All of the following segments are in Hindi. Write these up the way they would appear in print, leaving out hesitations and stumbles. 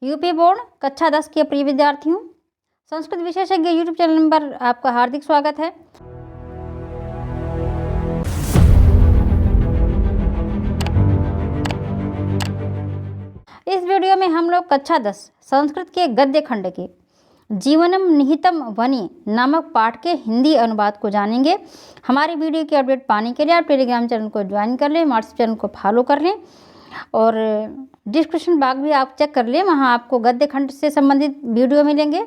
यूपी बोर्ड कक्षा 10 के प्रिय विद्यार्थियों, संस्कृत विशेषज्ञ यूट्यूब चैनल पर आपका हार्दिक स्वागत है। इस वीडियो में हम लोग कक्षा 10 संस्कृत के गद्य खंड के जीवनम निहितम वनि नामक पाठ के हिंदी अनुवाद को जानेंगे। हमारी वीडियो की अपडेट पाने के लिए आप टेलीग्राम चैनल को ज्वाइन कर लें, व्हाट्सएप चैनल को फॉलो कर लें और डिस्क्रिप्शन बॉक्स भी आप चेक कर लें। वहाँ आपको गद्य खंड से संबंधित वीडियो मिलेंगे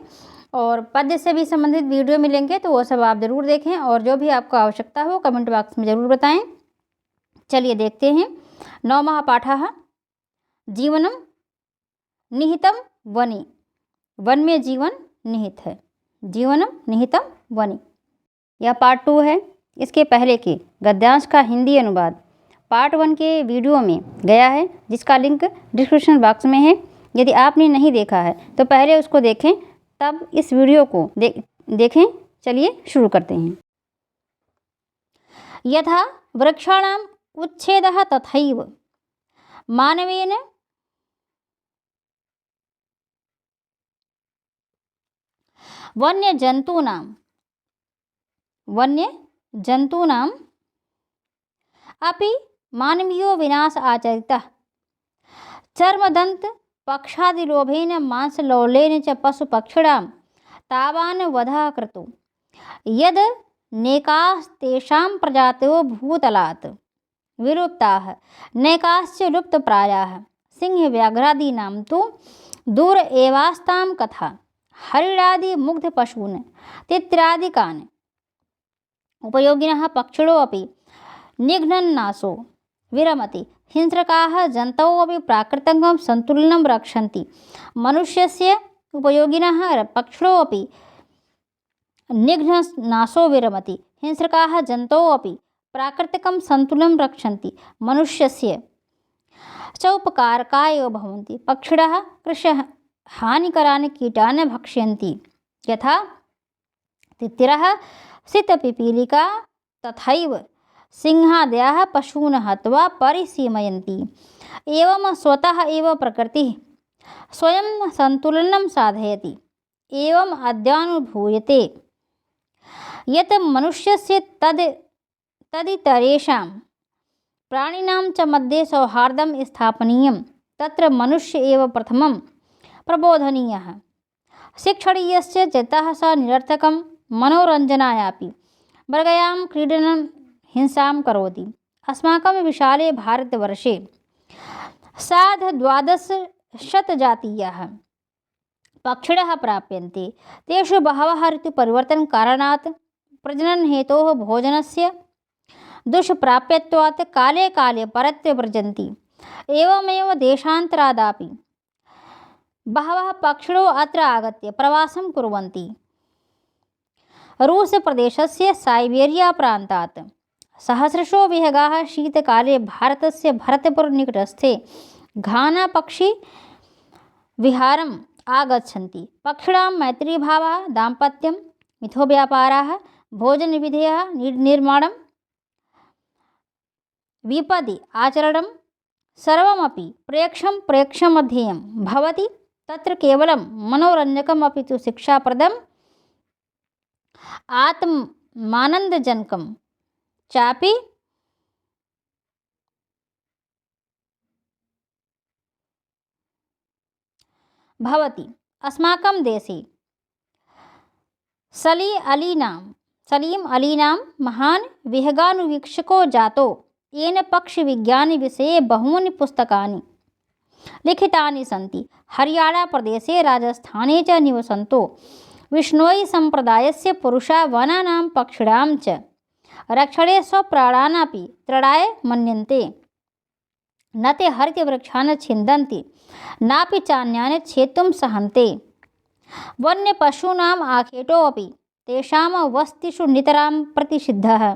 और पद्य से भी संबंधित वीडियो मिलेंगे, तो वो सब आप ज़रूर देखें और जो भी आपको आवश्यकता हो कमेंट बॉक्स में ज़रूर बताएं। चलिए देखते हैं। 9वां पाठः जीवनम निहितम वनि। वन में जीवन निहित है। जीवनम निहितम वनि, यह पार्ट 2 है। इसके पहले के गद्यांश का हिंदी अनुवाद पार्ट 1 के वीडियो में गया है, जिसका लिंक डिस्क्रिप्शन बॉक्स में है। यदि आपने नहीं देखा है तो पहले उसको देखें, तब इस वीडियो को देखें। चलिए शुरू करते हैं। यथा वृक्षाणाम उच्छेदः तथैव मानवेन वन्य जंतूनाम अपि मानवीयो विनाश आचरितः चर्मदंत पक्षादिलोभेन मांसलौलेन च पशुपक्षिणां तावान् वधः कृतो यद् नैकास्तेषां प्रजातयो भूतलात् विलुप्ताः नैकाश्च लुप्तप्रायाः सिंहव्याघ्रादीनां तु दूर एवास्तां कथा हरिणादि मुग्धपशून् तित्रादिकान् उपयोगिनः पक्षिणोऽपि निघ्नन्नाशो विरमति हिंस्रकाः जन्तवोऽपि प्राकृतिकं सन्तुलनं रक्षन्ति मनुष्यस्य उपयोगिनः पक्षिणोऽपि निघ्नन्नाशो विरमति हिंस्रकाः जन्तवोऽपि प्राकृतिकं सन्तुलनं रक्षन्ति मनुष्यस्य च उपकारकाय एव भवन्ति पक्षिणः कृषः हानिकरान् कीटान् भक्ष्यन्ति यथा तितिरः सितपिपीलिका तथैव सिंहादयः पशून् हत्वा परिसीमयन्ति। एवं स्वतः एव प्रकृतिः स्वयं सन्तुलनं साधयति। एवं अद्यानुभूयते यत् मनुष्यस्य तदितरेषां प्राणिनां च मध्ये सौहार्दं स्थापनीयं। तत्र मनुष्य एव प्रथमं प्रबोधनीयः। शिक्षणीयश्च चेतः स निरर्थकं मनोरञ्जनायापि वर्गयां क्रीडनं हिंसां करोति। अस्माकं विशाले भारतवर्षे सार्ध-1200 पक्षिणः प्राप्यन्ते। तेषु बहवः ऋतुपरिवर्तनकारणात् प्रजननहेतोः भोजनस्य दुष्प्राप्यत्वात् काले काले परत्र व्रजन्ति। एवमेव देशान्तरादापि बहवः पक्षिणो अत्र आगत्य प्रवासं कुर्वन्ति। रूसप्रदेशस्य साइबेरिया प्रान्तात् सहस्रशो विहगाः शीतकाले भारतस्य भरतपुरनिकटस्थे घानापक्षी विहारम् आगच्छन्ति। पक्षिणां मैत्रीभावः, दाम्पत्यं, मिथोव्यापारः, भोजनविधयः निर्माणं, विपदि आचरणं सर्वमपि प्रेक्षमध्येयं भवति। तत्र केवलं मनोरञ्जकम् अपि तु शिक्षाप्रदम् आत्मानन्दजनकं चापि भवति। अस्माकं देशे सलीम अलीनां महान् विहगानुवीक्षको जातो, येन पक्षिविज्ञानविषये बहूनि पुस्तकानि लिखितानि सन्ति। हरियाणा प्रदेशे राजस्थाने च निवसन्तो विष्णोई सम्प्रदायस्य पुरुषा वनानां पक्षिणां च रक्षणे स्वप्राणानपि तृणाय मन्यन्ते। न ते हरितवृक्षान् छिन्दन्ति नापि चान्यान् छेत्तुं सहन्ते। वन्यपशूनाम् आखेटोऽपि तेषां वस्तिषु नितरां प्रतिषिद्धः।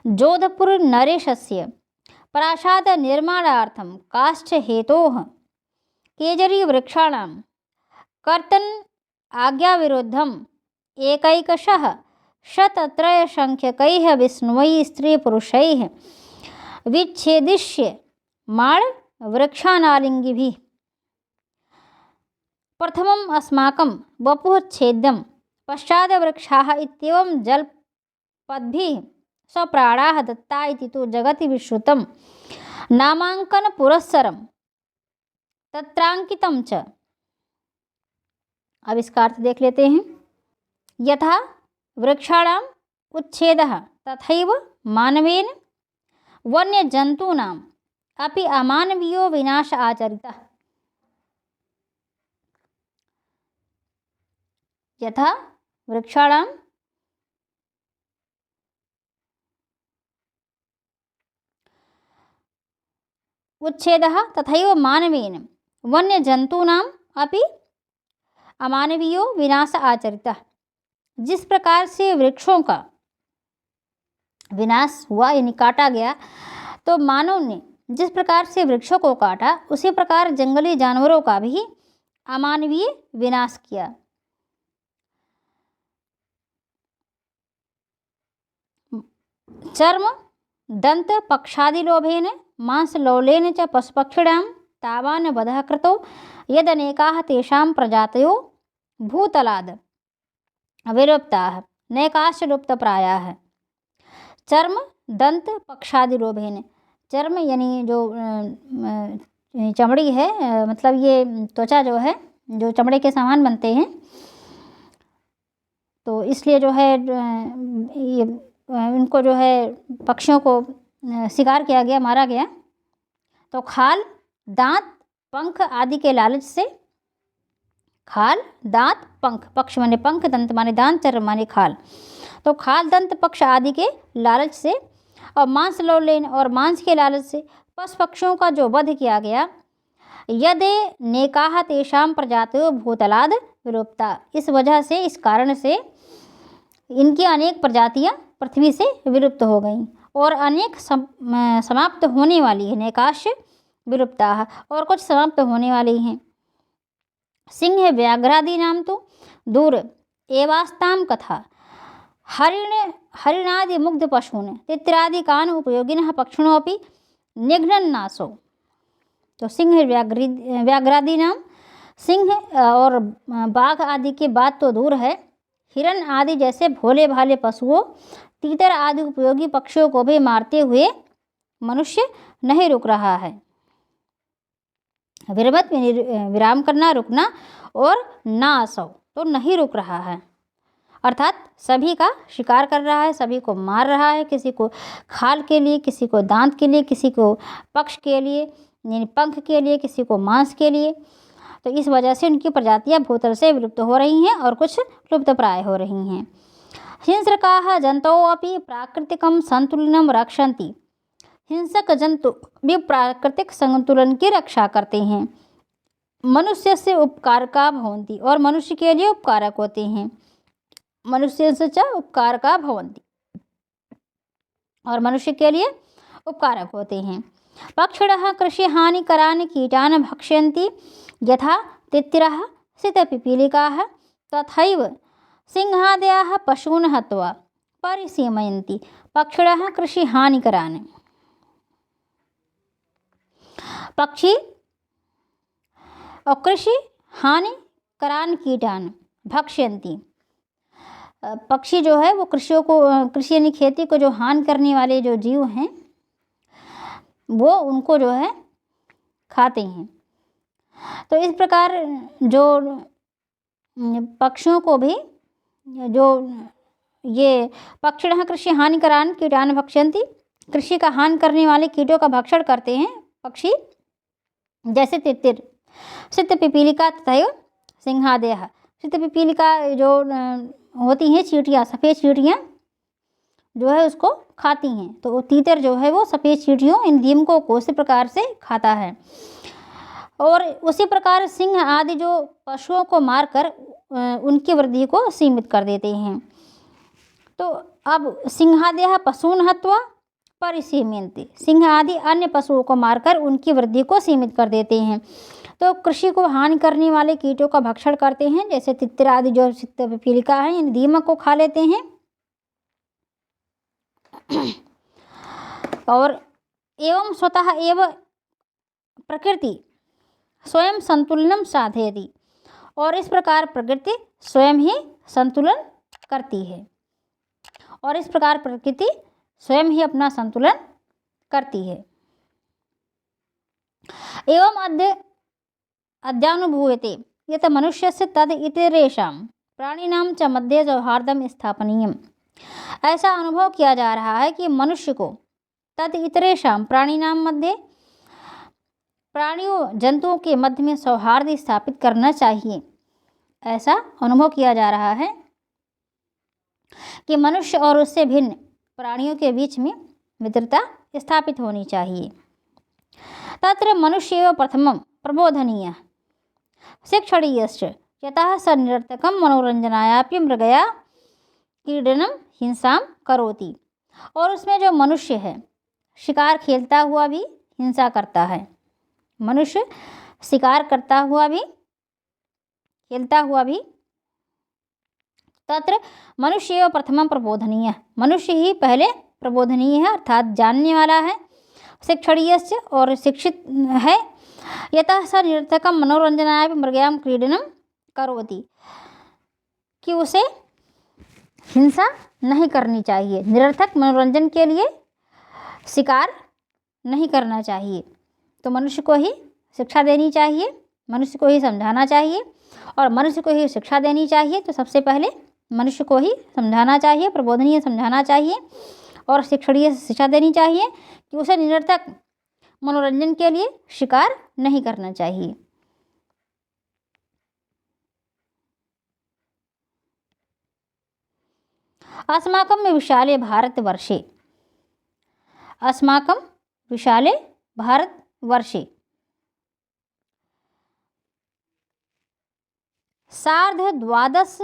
जोधपुरनरेशस्य प्रासादनिर्माणार्थं काष्ठहेतोः केजरीवृक्षाणां कर्तन आज्ञाविरुद्धम् एकैकशः शतत्रयसंख्यकैः विष्णुवैः स्त्रीपुरुषैः विच्छेदिष्य माणवृक्षानालिङ्गिभिः प्रथमम् अस्माकं वपुः छेद्यं पश्चात् वृक्षाः इत्येवं जलपद्भिः स्वप्राणाः दत्ता इति तु जगति विश्रुतं नामाङ्कनपुरस्सरं तत्रांकितं च। अब इसका अर्थ देख लेते हैं। यथा वृक्षाणाम् उच्छेदः तथैव मानवेन वन्यजन्तूनाम् अपि अमानवीयो विनाश आचरितः। यथा वृक्षाणाम् उच्छेदः तथैव मानवेन वन्यजन्तूनाम् अपि अमानवीयो विनाश आचरितः। जिस प्रकार से वृक्षों का विनाश हुआ यानी काटा गया, तो मानव ने जिस प्रकार से वृक्षों को काटा उसी प्रकार जंगली जानवरों का भी अमानवीय विनाश किया। चर्म दंत पक्षादिलोभेन मांसलोलेन च पशुपक्षिणां तावान् वधः कृतो यदनेकाः तेषां प्रजातयो भूतलाद विलुप्ताः नैकाश्च लुप्तप्रायाः। चर्म दंत पक्षादिलोभेन, चर्म यानी जो चमड़ी है, मतलब ये त्वचा जो है, जो चमड़े के सामान बनते हैं, तो इसलिए जो है ये इनको जो है पक्षियों को शिकार किया गया, मारा गया। तो खाल दांत पंख आदि के लालच से, खाल दांत पंख, पक्ष माने पंख, दंत माने दांत, चर्म माने खाल, तो खाल दंत पक्ष आदि के लालच से और मांस लोलेन और मांस के लालच से पशु पक्षियों का जो वध किया गया, यदे नेकाह तेषां प्रजातयो भूतलाद विलुप्ता, इस वजह से, इस कारण से इनकी अनेक प्रजातियां पृथ्वी से विलुप्त हो गईं और अनेक समाप्त होने वाली है। नैकाश विलुप्ता, और कुछ समाप्त होने वाली हैं। सिंह व्याघ्रादि नाम तो दूर एवास्ताम कथा हरिणादि मुग्ध पशून् तित्रादिकान् उपयोगिनः पक्षिणोऽपि निघ्नन्नासो। तो सिंह व्याघ्रादि नाम, सिंह और बाघ आदि की बात तो दूर है, हिरण आदि जैसे भोले भाले पशुओं, तीतर आदि उपयोगी पक्षियों को भी मारते हुए मनुष्य नहीं रुक रहा है। विरमत विराम करना, रुकना, और नासौ तो नहीं रुक रहा है, अर्थात सभी का शिकार कर रहा है, सभी को मार रहा है, किसी को खाल के लिए, किसी को दांत के लिए, किसी को पक्ष के लिए यानी पंख के लिए, किसी को मांस के लिए। तो इस वजह से उनकी प्रजातियां भूतल से विलुप्त हो रही हैं और कुछ लुप्त प्राय हो रही हैं। हिंसकाः जंतवो अपि प्राकृतिकं संतुलनं रक्षन्ति, हिंसक जंतु भी प्राकृतिक संतुलन की रक्षा करते हैं। मनुष्य से उपकारका भवन्ति, और मनुष्य के लिए उपकारक होते हैं। मनुष्य से च उपकारका भवन्ति, और मनुष्य के लिए उपकारक होते हैं। पक्षिणः कृषि हानिकरान् कीटान् भक्षयन्ति यथा तित्तिरः सितपिपीलिकाः तथैव सिंहादयः पशून् हत्वा परिसीमयन्ति। पक्षिणः कृषि हानिकरान्, पक्षी और कृषि हानिकरान् कीटान् भक्षयन्ति, पक्षी जो है वो कृषि यानी खेती को जो हानि करने वाले जो जीव हैं वो उनको जो है खाते हैं। तो इस प्रकार जो पक्षियों को भी, जो ये पक्षिणः कृषि हानिकरान् कीटान् भक्षयन्ति, कृषि का हानि करने वाले कीटों का भक्षण करते हैं पक्षी, जैसे तितिर, सितपिपीलिका तथा सिंहादयः। सितपिपीलिका जो होती हैं चींटियाँ, सफ़ेद चींटियाँ जो है उसको खाती हैं, तो तीतर जो है वो सफ़ेद चींटियों इन दीमकों को उसी प्रकार से खाता है। और उसी प्रकार सिंह आदि जो पशुओं को मारकर उनकी वृद्धि को सीमित कर देते हैं। तो अब सिंहादयः पशून् हत्वा परिसीमयन्ति, सिंह आदि अन्य पशुओं को मारकर उनकी वृद्धि को सीमित कर देते हैं। तो कृषि को हानि करने वाले कीटों का भक्षण करते हैं, जैसे तितिर आदि जो सितपिपीलिका है इन दीमक को खा लेते हैं। और एवं स्वतः एव प्रकृति स्वयं संतुलनम साधयति, और इस प्रकार प्रकृति स्वयं ही संतुलन करती है। और इस प्रकार प्रकृति स्वयं ही अपना संतुलन करती है। एवं अद्यानुभूयते यत् मनुष्यस्य तद् इतरेषां प्राणिनां च मध्ये सौहार्दं स्थापनीयम्। ऐसा अनुभव किया जा रहा है कि मनुष्य को तद इतरेषां प्राणिनां मध्य प्राणियों जंतुओं के मध्य में सौहार्द स्थापित करना चाहिए। ऐसा अनुभव किया जा रहा है कि मनुष्य और उससे भिन्न प्राणियों के बीच में मित्रता स्थापित होनी चाहिए। तत्र मनुष्येव प्रथमं प्रबोधनीयः शिक्षणीयश्च यतः स निरर्थकं मनोरंजनायापि मृगया क्रीडनं हिंसां करोति। और उसमें जो मनुष्य है शिकार खेलता हुआ भी हिंसा करता है। मनुष्य शिकार करता हुआ भी खेलता हुआ भी तत्र मनुष्य एव प्रथमं प्रबोधनीय, मनुष्य ही पहले प्रबोधनीय है अर्थात जानने वाला है। शिक्षणीयश्च और शिक्षित है। यतः स निरर्थकं मनोरंजनाय मृगयां क्रीडनं करोति, कि उसे हिंसा नहीं करनी चाहिए, निरर्थक मनोरंजन के लिए शिकार नहीं करना चाहिए। तो मनुष्य को ही शिक्षा देनी चाहिए, मनुष्य को ही समझाना चाहिए और मनुष्य को ही शिक्षा देनी चाहिए। तो सबसे पहले मनुष्य को ही समझाना चाहिए, प्रबोधनीय समझाना चाहिए और शिक्षणीय शिक्षा देनी चाहिए कि उसे निरर्थक मनोरंजन के लिए शिकार नहीं करना चाहिए। अस्माकं विशाले भारतवर्षे, अस्माकं विशाले भारतवर्षे सार्ध-द्वादश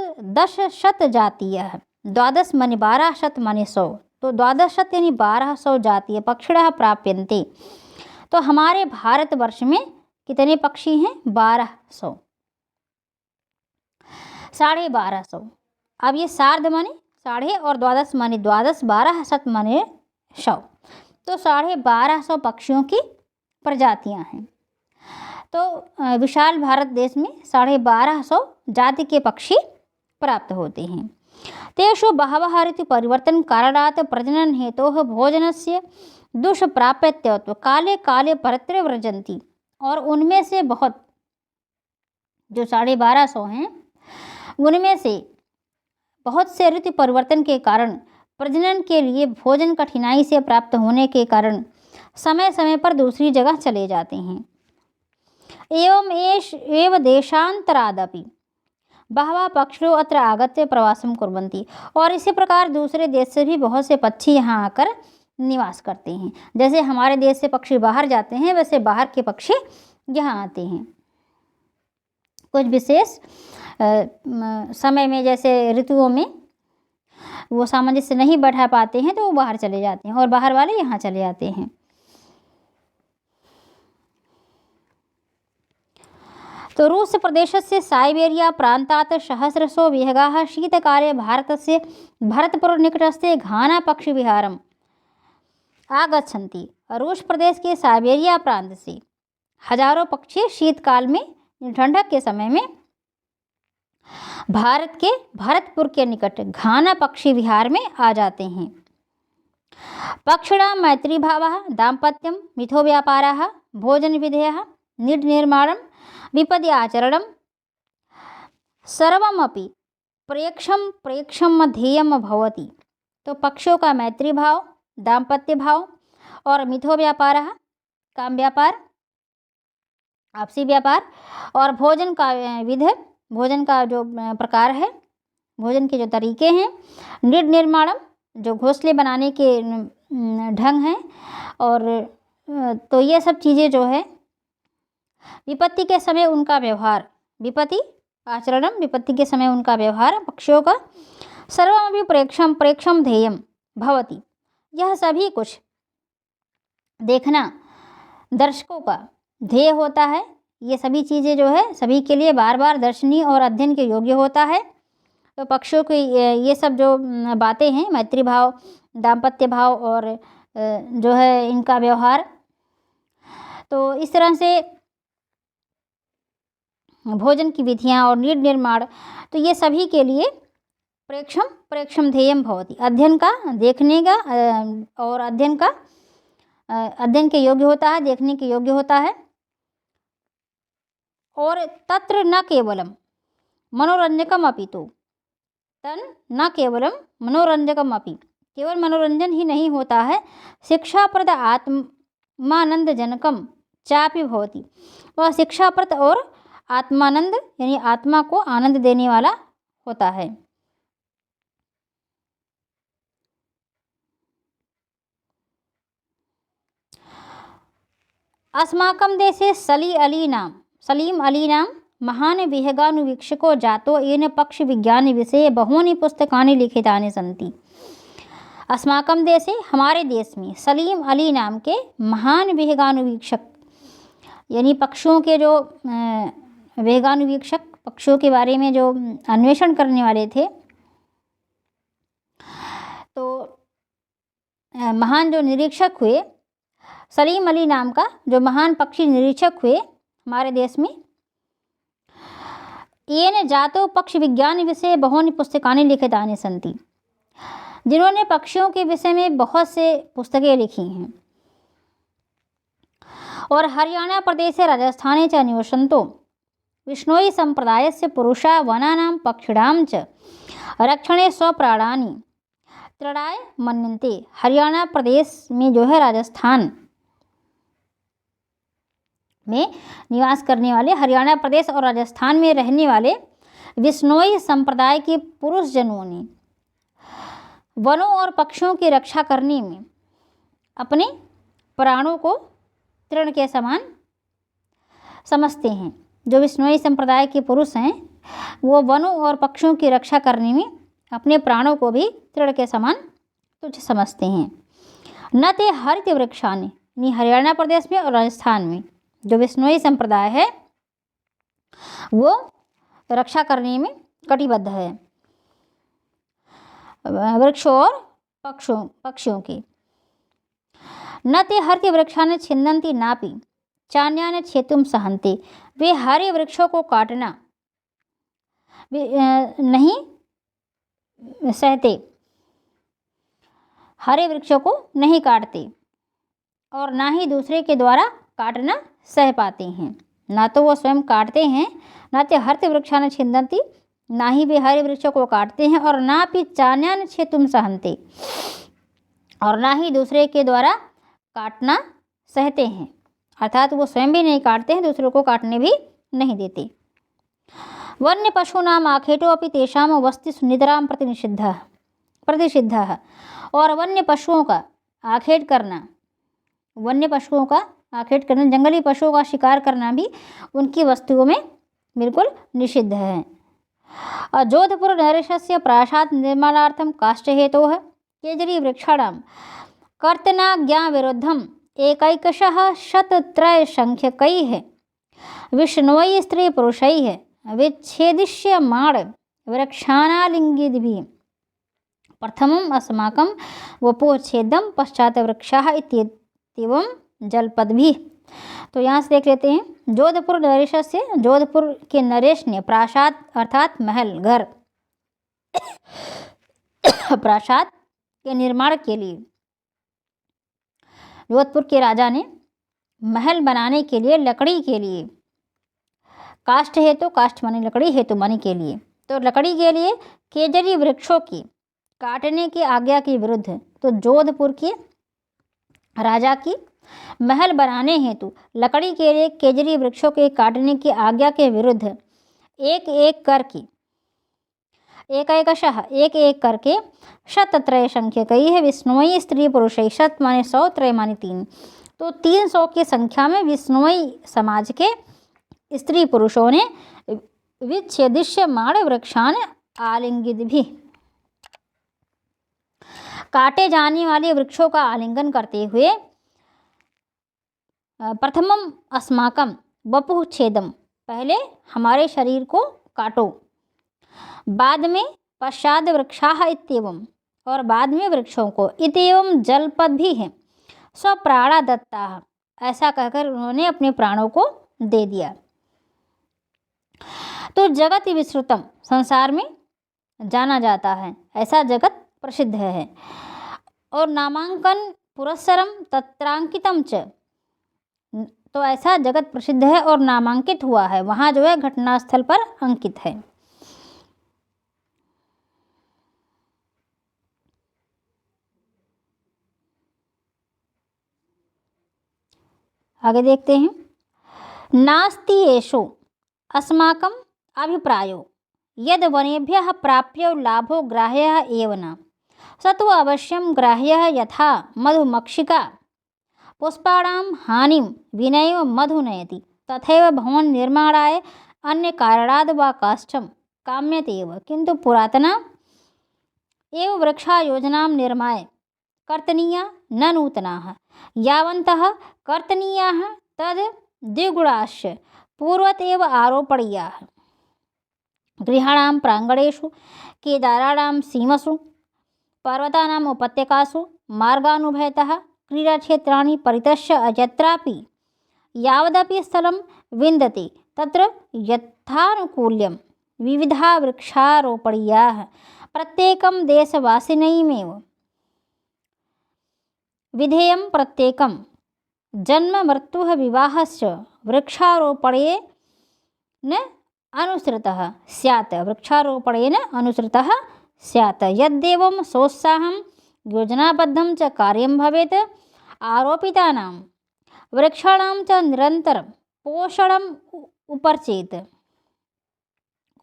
जातीयः, द्वादश माने 1200 माने 100, तो 1200 यानी 1200 जातीय पक्षिणः प्राप्यन्ते। तो हमारे भारतवर्ष में कितने पक्षी हैं? 1200, 1250। अब ये सार्ध माने साढ़े और द्वादश माने द्वादश, 1200 माने 100, तो 1250 पक्षियों की प्रजातियां हैं। तो विशाल भारत देश में 1250 जाति के पक्षी प्राप्त होते हैं। तेषु बहवः ऋतु परिवर्तन कारणात् प्रजनन हेतोः भोजनस्य दुष्प्राप्यत्व काले काले परत्र व्रजन्ति। और उनमें से बहुत, जो 1250 हैं, उनमें से बहुत से ऋतु परिवर्तन के कारण प्रजनन के लिए भोजन कठिनाई से प्राप्त होने के कारण समय समय पर दूसरी जगह चले जाते हैं। एव देशांतरादपि बहवः पक्षिणो अत्र आगत्य प्रवासं कुर्वन्ति। और इसी प्रकार दूसरे देश से भी बहुत से पक्षी यहाँ आकर निवास करते हैं। जैसे हमारे देश से पक्षी बाहर जाते हैं, वैसे बाहर के पक्षी यहाँ आते हैं। कुछ विशेष समय में, जैसे ऋतुओं में वो सामंजस्य नहीं बैठा पाते हैं तो वो बाहर चले जाते हैं और बाहर वाले यहाँ चले जाते हैं। तो रूस प्रदेशस्य साइबेरिया प्रान्तात् सहस्रशो विहगाः शीतकाले भारतस्य भरतपुरनिकटस्थे घाना पक्षिविहारम् आगच्छन्ति। रूस प्रदेश के साइबेरिया प्रांत से हजारों पक्षी शीतकाल में, ठंडक के समय में भारत के भरतपुर के निकट घाना पक्षी विहार में आ जाते हैं। पक्षिणां मैत्रीभावः, दाम्पत्यं, मिथो व्यापारः, भोजन विधेयः, नीड निर्माणं, विपदि आचरणं सर्वमपि प्रेक्षम ध्येयम भवति। तो पक्षियों का मैत्री भाव, दाम्पत्य भाव और मिथो व्यापारः, काम व्यापार, आपसी व्यापार, और भोजन का विधि, भोजन का जो प्रकार है, भोजन के जो तरीके हैं, नीड निर्माणम, जो घोंसले बनाने के ढंग हैं, और तो ये सब चीज़ें जो है, विपत्ति के समय उनका व्यवहार, विपत्ति आचरणम, विपत्ति के समय उनका व्यवहार पक्षियों का, सर्वमपि प्रेक्षम ध्येयम भवति, यह सभी कुछ देखना दर्शकों का ध्येय होता है। ये सभी चीज़ें जो है सभी के लिए बार बार दर्शनीय और अध्ययन के योग्य होता है। तो पक्षियों की ये सब जो बातें हैं, मैत्री भाव, दाम्पत्य भाव और जो है इनका व्यवहार, तो इस तरह से भोजन की विधियाँ और नीड निर्माण, तो ये सभी के लिए प्रेक्षम ध्येयम भवति। अध्ययन का, देखने का और अध्ययन का अध्ययन के योग्य होता है, देखने के योग्य होता है। और तत्र न केवलम मनोरंजकम अपितु, न केवलम मनोरंजकम अपि, केवल मनोरंजन ही नहीं होता है, शिक्षाप्रद आत्मानंदजनकम चापि भवति, वह शिक्षाप्रद और आत्मानंद यानी आत्मा को आनंद देने वाला होता है। अस्माकं देशे सलीम अली नाम महान विहगानुवीक्षको जातो येन पक्ष विज्ञान विषये बहूनि पुस्तकानि लिखितानि सन्ति। अस्माकं देशे, हमारे देश में, सलीम अली नाम के महान विहगानुवीक्षक यानी पक्षियों के जो विहगानुवीक्षक, पक्षियों के बारे में जो अन्वेषण करने वाले थे, तो महान जो निरीक्षक हुए, सलीम अली नाम का जो महान पक्षी निरीक्षक हुए हमारे देश में, येन जातो पक्षी विज्ञान विषय बहूनि पुस्तकानि लिखितानि सन्ति, जिन्होंने पक्षियों के विषय में बहुत से पुस्तकें लिखी हैं। और हरियाणा प्रदेशे राजस्थाने च निवसन्तो विष्णोई संप्रदायस्य पुरुषा वनानां पक्षिणां च रक्षणे स्वप्राणानि तृणाय मन्यन्ते। हरियाणा प्रदेश में जो है, राजस्थान में निवास करने वाले, हरियाणा प्रदेश और राजस्थान में रहने वाले विष्णोई संप्रदाय के पुरुष जनों ने वनों और पक्षियों की रक्षा करने में अपने प्राणों को तृण के समान समझते हैं। जो विष्णोई संप्रदाय के पुरुष हैं, वो वनों और पक्षियों की रक्षा करने में अपने प्राणों को भी तृण के समान तुच्छ समझते हैं। न ते हरित वृक्षानि, यानी हरियाणा प्रदेश में और राजस्थान में जो विष्णोई संप्रदाय है, वो रक्षा करने में कटिबद्ध है वृक्षों और पक्षियों की। न ते हरित वृक्षान छिन्दन्ति नापि चान्यान छेतुम सहन्ते, वे हरे वृक्षों को काटना नहीं सहते, हरे वृक्षों को नहीं काटते और ना ही दूसरे के द्वारा काटना सह पाते हैं। ना तो वो स्वयं काटते हैं, ना तो हरित वृक्षान छिन्दन्ति, ना ही वे हरे वृक्षों को काटते हैं, और ना भी चान्यान छेतुम सहन्ते, और ना ही दूसरे के द्वारा काटना सहते हैं, अर्थात वो स्वयं भी नहीं काटते हैं, दूसरों को काटने भी नहीं देते। वन्य पशूनाम आखेटो अपि तेषां वस्तु निद्रां प्रतिषिद्धः, और वन्य पशुओं का आखेट करना, जंगली पशुओं का शिकार करना भी उनकी वस्तुओं में बिल्कुल निषिद्ध है। और जोधपुर नरेशस्य प्रासाद निर्माणार्थम काष्ठहेतोः केजरी वृक्षाणां कर्तनाज्ञा विरुद्धम एकैकशः शतत्रयसंख्यकैः विष्णोई स्त्री पुरुषैः विच्छेदिष्यमाण वृक्षाणालिङ्गिभिः प्रथमम् अस्माकं वपुच्छेदं पश्चात वृक्षाः इत्येवं जलपद्भिः। तो यहाँ से देख लेते हैं, जोधपुर नरेश से, जोधपुर के नरेश ने प्रासाद अर्थात महल, घर, प्रासाद के निर्माण के लिए, जोधपुर के राजा ने महल बनाने के लिए, लकड़ी के लिए, काष्ठ हेतु, काष्ठ माने लकड़ी, हेतु माने के लिए, तो लकड़ी के लिए केजरी वृक्षों की काटने की आज्ञा के विरुद्ध, तो जोधपुर के राजा की महल बनाने हेतु लकड़ी के लिए केजरी वृक्षों के काटने की आज्ञा के विरुद्ध एक एक करके शतत्रय संख्यकैः है विष्णोई स्त्री पुरुषै, शत माने 100, त्रय माने 3, तो 300 की संख्या में विष्णोई समाज के स्त्री पुरुषों ने विच्छेदिष्यमाण वृक्षान आलिंगिभिः, काटे जाने वाले वृक्षों का आलिंगन करते हुए, प्रथमम अस्माकम वपुः छेदम, पहले हमारे शरीर को काटो, बाद में पश्चात वृक्षाः इत्येवं, और बाद में वृक्षों को, इत्येवं जलपद भी है, स्वप्राणा दत्ता, ऐसा कहकर उन्होंने अपने प्राणों को दे दिया। तो जगत विश्रुतम, संसार में जाना जाता है, ऐसा जगत प्रसिद्ध है। और नामांकन पुरस्सरम तत्रांकितम च, तो ऐसा जगत प्रसिद्ध है और नामांकित हुआ है, वहाँ जो है घटनास्थल पर अंकित है। आगे देखते हैं। नास्ति येषु अस्माकं अभिप्रायो यद वनेभ्यः प्राप्यो लाभो ग्राह्यः एव न, स तु अवश्यं ग्राह्यः यथा मधुमक्षिका पुष्पाणां हानिं विनैव मधु नयति, तथैव भवन निर्माणाय अन्य कारणाद् वा काष्ठं काम्यते एव, किन्तु पुरातना एव वृक्षा योजनां निर्माय कर्तनीया न नूतनाः, यावन्तः कर्तनीयाः तद् द्विगुणाश्च पूर्वत एव आरोपणीयाः। गृहाणां प्राङ्गणेषु, केदाराणां सीमसु, पर्वतानाम् उपत्यकासु, मार्गानुभयतः क्रीडाक्षेत्राणि परितश्य यत्रापि यावदपि स्थलं विन्दते तत्र यथानुकूल्यं विविधा वृक्षारोपणीयाः। प्रत्येकं देशवासिनैमेव विधेयं प्रत्येकं जन्म मृत्युः विवाहश्च वृक्षारोपणेन अनुसृतः स्यात्, वृक्षारोपणेन अनुसृतः स्यात्। यद्देवं सोत्साहं योजनाबद्धं च कार्यं भवेत्, आरोपितानां वृक्षाणां च निरन्तरं पोषणम्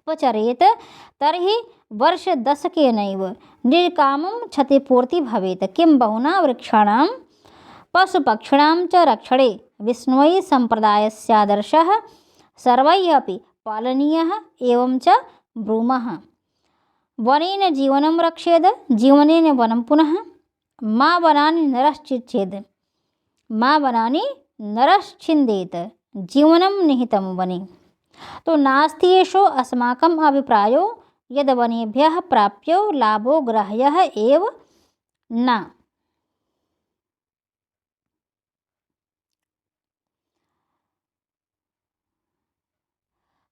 उपचरेत् तर्हि वर्षदशकेनैव निर्कामं क्षतिपूर्ति भवेत्। किं बहुना वृक्षाणां पशुपक्षिणां च रक्षणे विष्णोः सम्प्रदायस्यादर्शः सर्वैः अपि पालनीयः एवं च ब्रूमः। वनेन जीवनं रक्षेद, जीवनेन वनं पुनः। मा वनानि नरश्चिच्छेद, मा वनानि नरश्छिन्देत, जीवनं निहितं वने। तो नास्ति येषु अस्माकम् अभिप्रायो यद वनेभ्यः प्राप्यो लाभो ग्राह्यः एव न।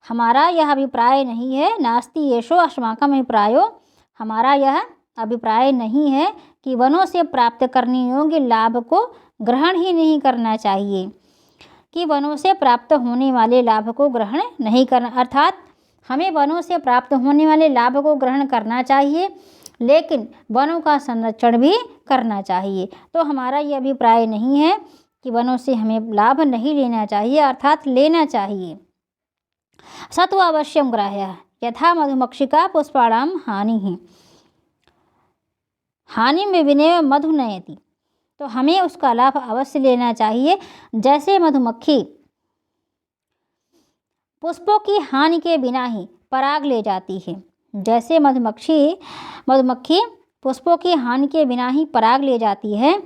हमारा यह अभिप्राय नहीं है, नास्ति येषु अस्माकम् अभिप्रायो, हमारा यह अभिप्राय नहीं है कि वनों से प्राप्त करने योग्य लाभ को ग्रहण ही नहीं करना चाहिए, कि वनों से प्राप्त होने वाले लाभ को ग्रहण नहीं करना, अर्थात हमें वनों से प्राप्त होने वाले लाभ को ग्रहण करना चाहिए लेकिन वनों का संरक्षण भी करना चाहिए। तो हमारा ये अभिप्राय नहीं है कि वनों से हमें लाभ नहीं लेना चाहिए, अर्थात लेना चाहिए। सत्व अवश्यम ग्राह्य यथा मधुमक्षिका पुष्पाणां हानि, हानि में विनय मधु नयति, तो हमें उसका लाभ अवश्य लेना चाहिए। जैसे मधुमक्खी पुष्पों की हानि के बिना ही पराग ले जाती है, जैसे मधुमक्खी पुष्पों की हानि के बिना ही पराग ले जाती है,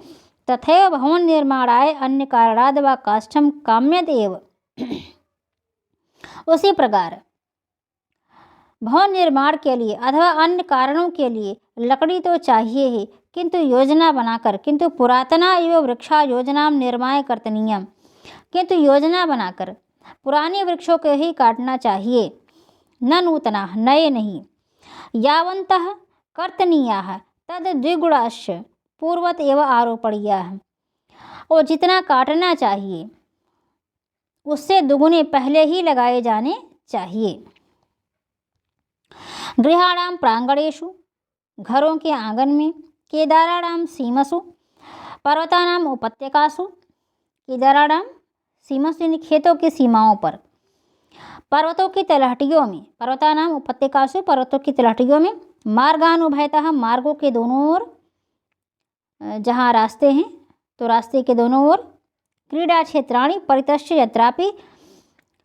तथैव भवन निर्माणाय अन्य कारणाद् वा काष्ठं काम्यत एव, उसी प्रकार भवन निर्माण के लिए अथवा अन्य कारणों के लिए लकड़ी तो चाहिए ही, किंतु योजना बनाकर, किंतु पुरातना एवं वृक्षा योजना निर्माय कर्तनीयम, किंतु योजना बनाकर पुराने वृक्षों को ही काटना चाहिए, न नूतना, नए नहीं। यावन्तः कर्तनीयाः तद द्विगुणाश्च पूर्वत एवं आरोपणीयाः, और जितना काटना चाहिए उससे दुगुने पहले ही लगाए जाने चाहिए। गृहाणां प्रांगणेषु, घरों के आंगन में, केदाराणां सीमसु, पर्वतानां उपत्यकासु, केदाराणां सीमसु यानी खेतों की सीमाओं पर, पर्वतों की तलहटियों में, पर्वतानां उपत्यकासु पर्वतों की तलहटियों में, मार्गानुभयतः मार्गों के दोनों ओर, जहाँ रास्ते हैं तो रास्ते के दोनों ओर, क्रीड़ा क्षेत्राणि परितश्च यत्रापि,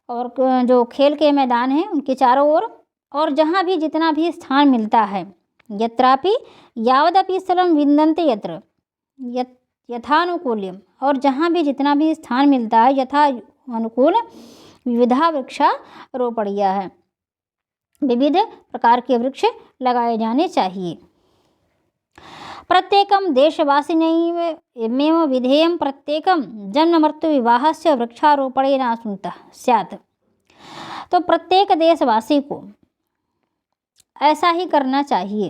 और जो खेल के मैदान हैं उनके चारों ओर, और जहाँ भी जितना भी स्थान मिलता है, यत्रापि यावदपि स्थलं विन्दन्ते यत्र यथानुकूल्यम, और जहाँ भी जितना भी स्थान मिलता है यथा अनुकूल विविधा वृक्षारोपणीया है, विविध प्रकार के वृक्ष लगाए जाने चाहिए। प्रत्येकं देशवासिनैमेव विधेयं प्रत्येकं जन्म मृत्यु विवाहस्य वृक्षारोपणेन स्यात्, तो प्रत्येक देशवासी को ऐसा ही करना चाहिए।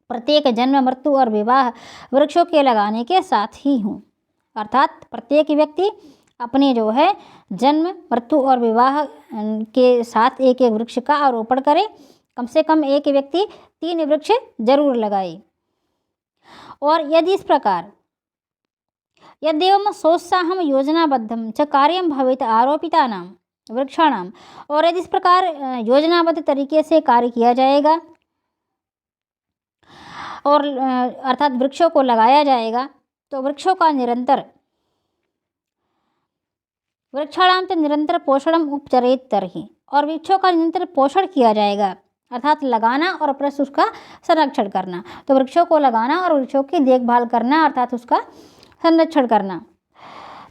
प्रत्येक जन्म, मृत्यु और विवाह वृक्षों के लगाने के साथ ही हों। अर्थात प्रत्येक व्यक्ति अपने जो है जन्म, मृत्यु और विवाह के साथ एक एक वृक्ष का आरोपण करे। कम से कम एक व्यक्ति 3 वृक्ष जरूर लगाए। और यदि इस प्रकार यद्येवं सोत्साहं योजनाबद्धं च कार्यं भवेत् आरोपितानां वृक्षाणां, और यदि इस प्रकार योजनाबद्ध तरीके से कार्य किया जाएगा और अर्थात वृक्षों को लगाया जाएगा, तो वृक्षों का वृक्षाणां तो निरंतर पोषणम उपचरेत तर्हि, और वृक्षों का निरंतर पोषण किया जाएगा, अर्थात लगाना और प्लस उसका संरक्षण करना। तो वृक्षों को लगाना और वृक्षों की देखभाल करना अर्थात उसका संरक्षण करना।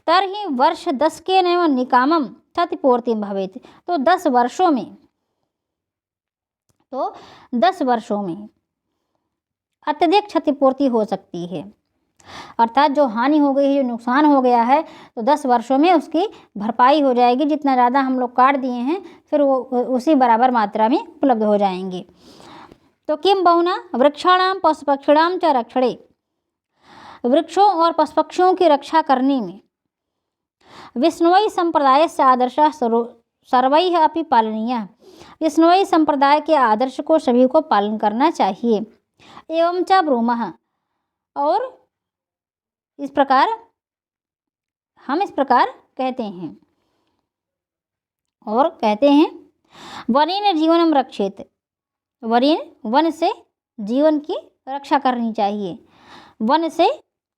तर्हि वर्ष 10 के नैव निकामम क्षतिपूर्ति भवेत्, तो 10 वर्षों में अत्यधिक क्षतिपूर्ति हो सकती है। अर्थात जो हानि हो गई है, जो नुकसान हो गया है, तो 10 वर्षों में उसकी भरपाई हो जाएगी। जितना ज़्यादा हम लोग काट दिए हैं फिर वो उसी बराबर मात्रा में उपलब्ध हो जाएंगे। तो किम बहुना वृक्षाणां पशुपक्षिणां च रक्षणे, वृक्षों और पशु पक्षियों की रक्षा करने में विष्णुई संप्रदाय से आदर्श सर्वैः अपि पालनीय, विष्णुई संप्रदाय के आदर्श को सभी को पालन करना चाहिए। एवं च ब्रूमः, और इस प्रकार हम इस प्रकार कहते हैं और कहते हैं वनेन जीवनम रक्षेत, वन से जीवन की रक्षा करनी चाहिए। वन से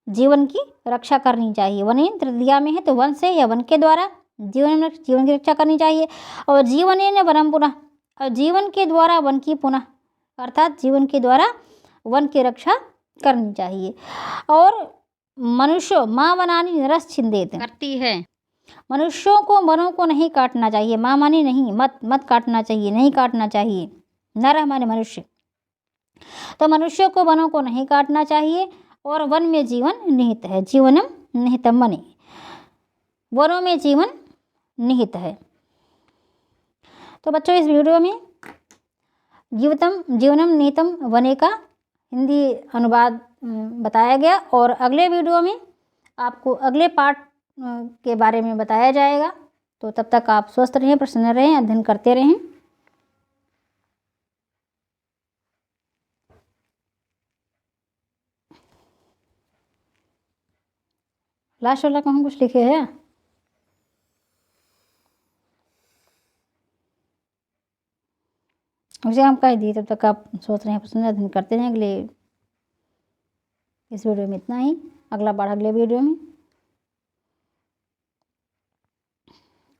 जीवन की रक्षा करनी चाहिए। वनेन तृतीया में है, तो वन से या वन के द्वारा जीवन की रक्षा करनी चाहिए। और जीवनेन वनम पुनः, और जीवन के द्वारा वन की पुनः, अर्थात जीवन के द्वारा वन की रक्षा करनी चाहिए। और मनुष्य माँ वनानि निरश्छिन्देत, करती है। मनुष्यों को वनों को नहीं काटना चाहिए। माँ मानी नहीं, मत काटना चाहिए, नहीं काटना चाहिए। नर माने मनुष्य, तो मनुष्यों को वनों को नहीं काटना चाहिए। और वन में जीवन निहित है, जीवनम निहितम वने, वनों में जीवन निहित है। तो बच्चों इस वीडियो में जीवनम निहितम वने का हिंदी अनुवाद बताया गया, और अगले वीडियो में आपको अगले पार्ट के बारे में बताया जाएगा। तो तब तक आप स्वस्थ रहें, प्रसन्न रहें, अध्ययन करते रहें। लास्ट वाला कहाँ कुछ लिखे हैं? उसे हम कह दिए। तब तक आप सोच रहे हैं, प्रसन्न अध्ययन करते रहें। अगले इस वीडियो में इतना ही, अगला पार्ट अगले वीडियो में।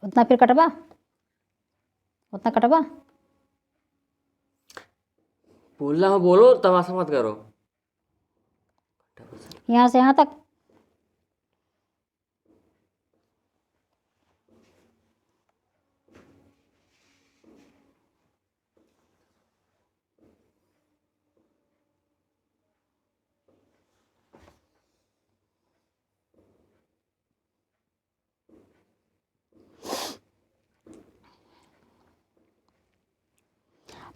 उतना फिर कटवा, उतना कटवा। बोलना हो बोलो, तमाशा मत करो। यहाँ से यहाँ तक।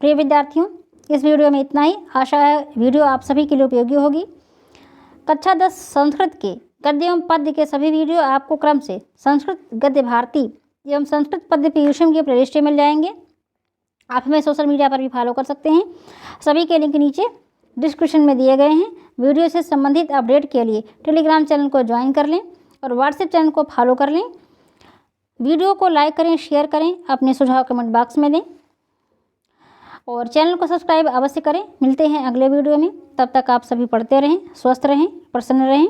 प्रिय विद्यार्थियों, इस वीडियो में इतना ही। आशा है वीडियो आप सभी के लिए उपयोगी होगी। कक्षा 10 संस्कृत के गद्य एवं पद्य के सभी वीडियो आपको क्रम से संस्कृत गद्य भारती एवं संस्कृत पद्य पीयूषम के प्लेलिस्ट में मिल जाएंगे। आप हमें सोशल मीडिया पर भी फॉलो कर सकते हैं। सभी के लिंक नीचे डिस्क्रिप्शन में दिए गए हैं। वीडियो से संबंधित अपडेट के लिए टेलीग्राम चैनल को ज्वाइन कर लें और व्हाट्सएप चैनल को फॉलो कर लें। वीडियो को लाइक करें, शेयर करें, अपने सुझाव कमेंट बॉक्स में दें और चैनल को सब्सक्राइब अवश्य करें। मिलते हैं अगले वीडियो में। तब तक आप सभी पढ़ते रहें, स्वस्थ रहें, प्रसन्न रहें।